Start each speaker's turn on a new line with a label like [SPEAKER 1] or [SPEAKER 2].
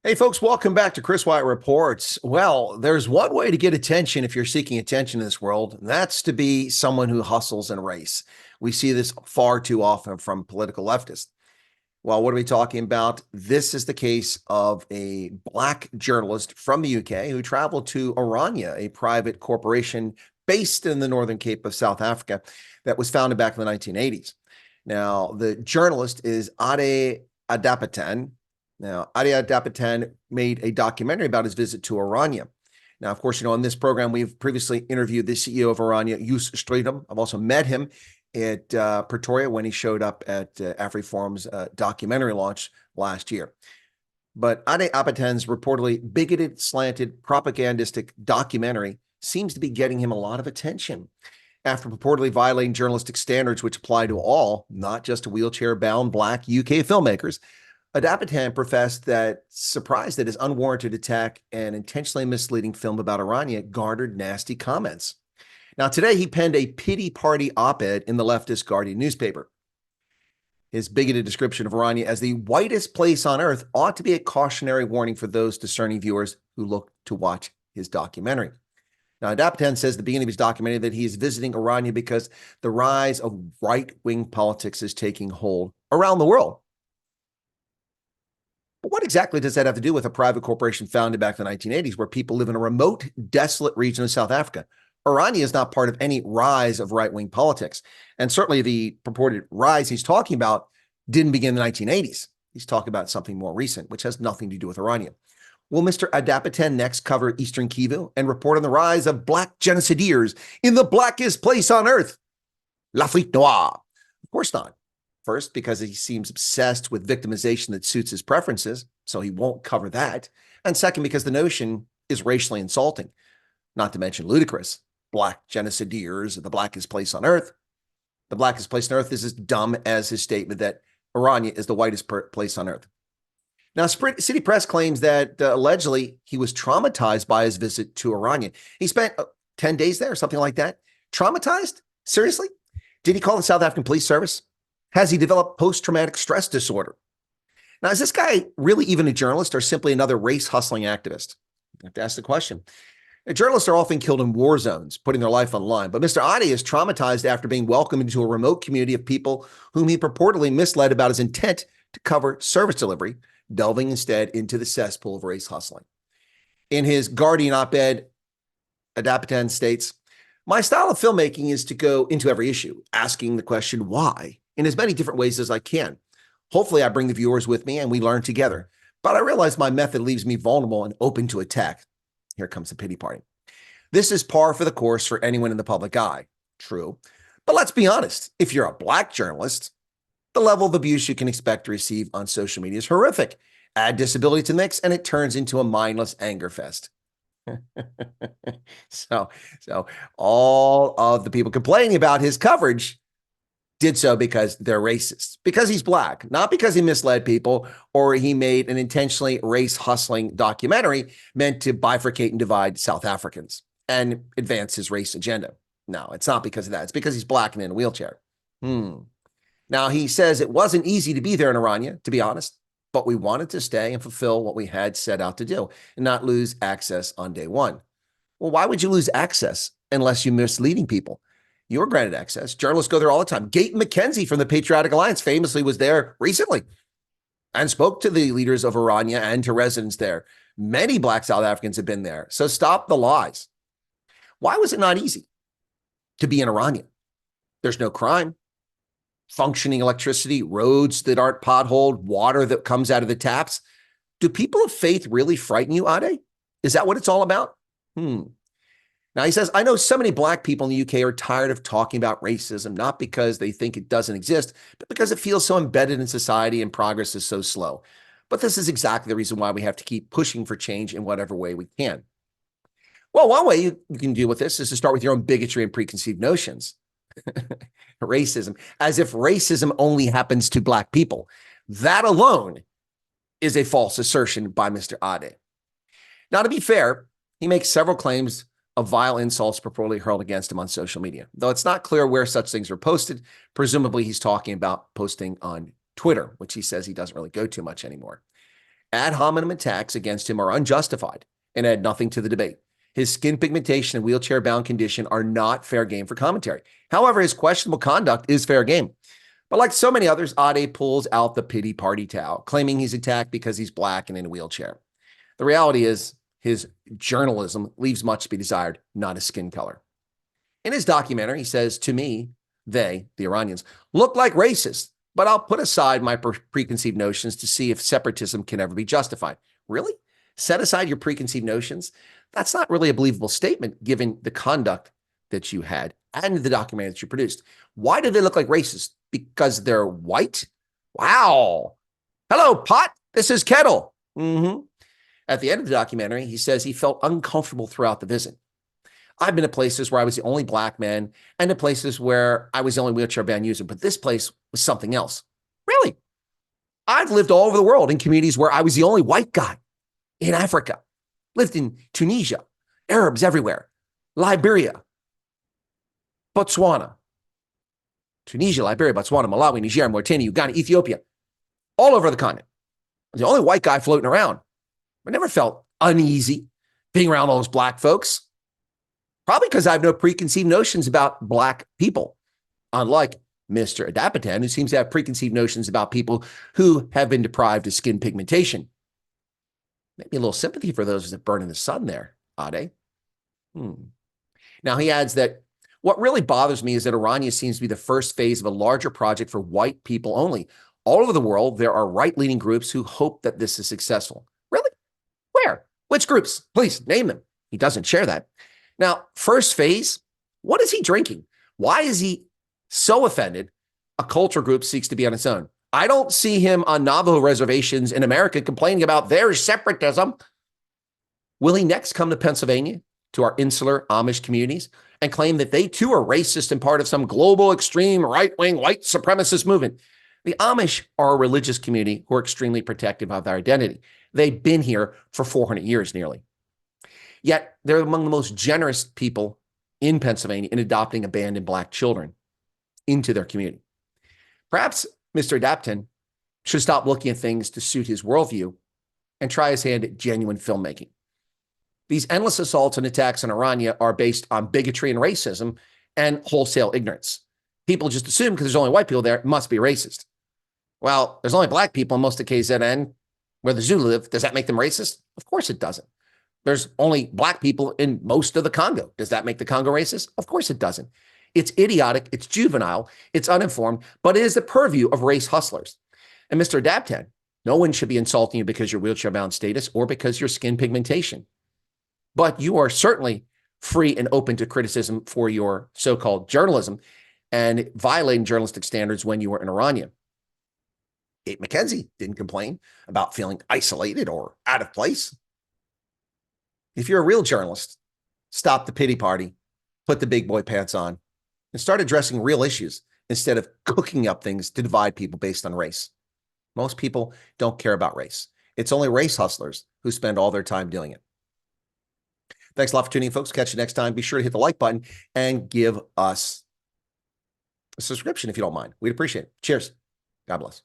[SPEAKER 1] Hey, folks, welcome back to Chris Wyatt Reports. Well, there's one way to get attention if you're seeking attention in this world, and that's to be someone who hustles in a race. We see this far too often from political leftists. Well, what are we talking about? This is the case of a Black journalist from the UK who traveled to Orania, a private corporation based in the Northern Cape of South Africa that was founded back in the 1980s. Now, the journalist is Ade Adapatan. Now, Ade Adapatan made a documentary about his visit to Orania. Now, of course, on this program, we've previously interviewed the CEO of Orania, Jus Strijdom. I've also met him at Pretoria when he showed up at AfriForum's documentary launch last year. But Ade Abatan's reportedly bigoted, slanted, propagandistic documentary seems to be getting him a lot of attention. After purportedly violating journalistic standards which apply to all, not just to wheelchair-bound Black UK filmmakers, Adapatan professed that surprised that his unwarranted attack and intentionally misleading film about Orania garnered nasty comments. Now, today he penned a pity party op-ed in the leftist Guardian newspaper. His bigoted description of Orania as the whitest place on earth ought to be a cautionary warning for those discerning viewers who look to watch his documentary. Now, Adapatan says at the beginning of his documentary that he is visiting Orania because the rise of right-wing politics is taking hold around the world. But what exactly does that have to do with a private corporation founded back in the 1980s where people live in a remote, desolate region of South Africa? Orania is not part of any rise of right-wing politics. And certainly the purported rise he's talking about didn't begin in the 1980s. He's talking about something more recent, which has nothing to do with Orania. Will Mr. Adapatan next cover Eastern Kivu and report on the rise of Black genocideers in the blackest place on earth, l'Afrique Noire? Of course not. First, because he seems obsessed with victimization that suits his preferences, so he won't cover that. And second, because the notion is racially insulting, not to mention ludicrous. Black genocideers, the blackest place on earth. The blackest place on earth is as dumb as his statement that Orania is the whitest place on earth. Now, City Press claims that allegedly he was traumatized by his visit to Orania. He spent 10 days there, something like that. Traumatized? Seriously? Did he call the South African Police Service? Has he developed post-traumatic stress disorder? Now, is this guy really even a journalist or simply another race hustling activist? I have to ask the question. Journalists are often killed in war zones, putting their life on the line. But Mr. Ade is traumatized after being welcomed into a remote community of people whom he purportedly misled about his intent to cover service delivery, delving instead into the cesspool of race hustling. In his Guardian op-ed, Adapatan states, "My style of filmmaking is to go into every issue, asking the question why, in as many different ways as I can. Hopefully, I bring the viewers with me and we learn together. But I realize my method leaves me vulnerable and open to attack." Here comes the pity party. "This is par for the course for anyone in the public eye." True. But let's be honest. If you're a Black journalist, the level of abuse you can expect to receive on social media is horrific. Add disability to the mix, and it turns into a mindless anger fest. So all of the people complaining about his coverage did so because they're racist, because he's Black, not because he misled people or he made an intentionally race hustling documentary meant to bifurcate and divide South Africans and advance his race agenda. No, it's not because of that. It's because he's Black and in a wheelchair. Now, he says it wasn't easy to be there in Orania, to be honest, but we wanted to stay and fulfill what we had set out to do and not lose access on day one. Well, why would you lose access unless you're misleading people? You're granted access. Journalists go there all the time. Gate McKenzie from the Patriotic Alliance famously was there recently and spoke to the leaders of Orania and to residents there. Many Black South Africans have been there. So stop the lies. Why was it not easy to be in Orania? There's no crime, functioning electricity, roads that aren't potholed, water that comes out of the taps. Do people of faith really frighten you, Ade? Is that what it's all about? Now, he says, "I know so many Black people in the UK are tired of talking about racism, not because they think it doesn't exist, but because it feels so embedded in society and progress is so slow. But this is exactly the reason why we have to keep pushing for change in whatever way we can." Well, one way you can deal with this is to start with your own bigotry and preconceived notions. Racism, as if racism only happens to Black people. That alone is a false assertion by Mr. Ade. Now, to be fair, he makes several claims of vile insults purportedly hurled against him on social media, though it's not clear where such things were posted. Presumably, he's talking about posting on Twitter, which he says he doesn't really go too much anymore. Ad hominem attacks against him are unjustified and add nothing to the debate. His skin pigmentation and wheelchair-bound condition are not fair game for commentary. However, his questionable conduct is fair game. But like so many others, Ade pulls out the pity party towel, claiming he's attacked because he's black and in a wheelchair. The reality is his journalism leaves much to be desired, not his skin color. In his documentary, he says, to me, they, the Iranians, look like racists, but I'll put aside my preconceived notions to see if separatism can ever be justified. Really? Set aside your preconceived notions? That's not really a believable statement given the conduct that you had and the documentary that you produced. Why do they look like racists? Because they're white? Wow. Hello, pot. This is kettle. At the end of the documentary, he says he felt uncomfortable throughout the visit. I've been to places where I was the only black man and to places where I was the only wheelchair-bound user, but this place was something else. Really? I've lived all over the world in communities where I was the only white guy in Africa, lived in Tunisia, Arabs everywhere, Liberia, Botswana, Tunisia, Liberia, Botswana, Malawi, Nigeria, Mauritania, Uganda, Ethiopia, all over the continent. I was the only white guy floating around. I never felt uneasy being around all those black folks. Probably because I have no preconceived notions about black people, unlike Mr. Adapatan, who seems to have preconceived notions about people who have been deprived of skin pigmentation. Maybe a little sympathy for those that burn in the sun there, Ade. Now, he adds that what really bothers me is that Orania seems to be the first phase of a larger project for white people only. All over the world, there are right-leaning groups who hope that this is successful. Really? Where? Which groups? Please name them. He doesn't share that. Now, first phase, what is he drinking? Why is he so offended a culture group seeks to be on its own? I don't see him on Navajo reservations in America complaining about their separatism. Will he next come to Pennsylvania, to our insular Amish communities, and claim that they too are racist and part of some global extreme right-wing white supremacist movement? The Amish are a religious community who are extremely protective of their identity. They've been here for 400 years nearly. Yet they're among the most generous people in Pennsylvania in adopting abandoned black children into their community. Perhaps Mr. Adaptan should stop looking at things to suit his worldview and try his hand at genuine filmmaking. These endless assaults and attacks on Orania are based on bigotry and racism and wholesale ignorance. People just assume because there's only white people there, it must be racist. Well, there's only black people in most of KZN where the Zulu live. Does that make them racist? Of course it doesn't. There's only black people in most of the Congo. Does that make the Congo racist? Of course it doesn't. It's idiotic, it's juvenile, it's uninformed, but it is the purview of race hustlers. And Mr. Adaptan, no one should be insulting you because your wheelchair-bound status or because your skin pigmentation. But you are certainly free and open to criticism for your so-called journalism and violating journalistic standards when you were in Orania. Kate McKenzie didn't complain about feeling isolated or out of place. If you're a real journalist, stop the pity party, put the big boy pants on, and start addressing real issues instead of cooking up things to divide people based on race. Most people don't care about race. It's only race hustlers who spend all their time doing it. Thanks a lot for tuning in, folks. Catch you next time. Be sure to hit the like button and give us a subscription if you don't mind. We'd appreciate it. Cheers. God bless.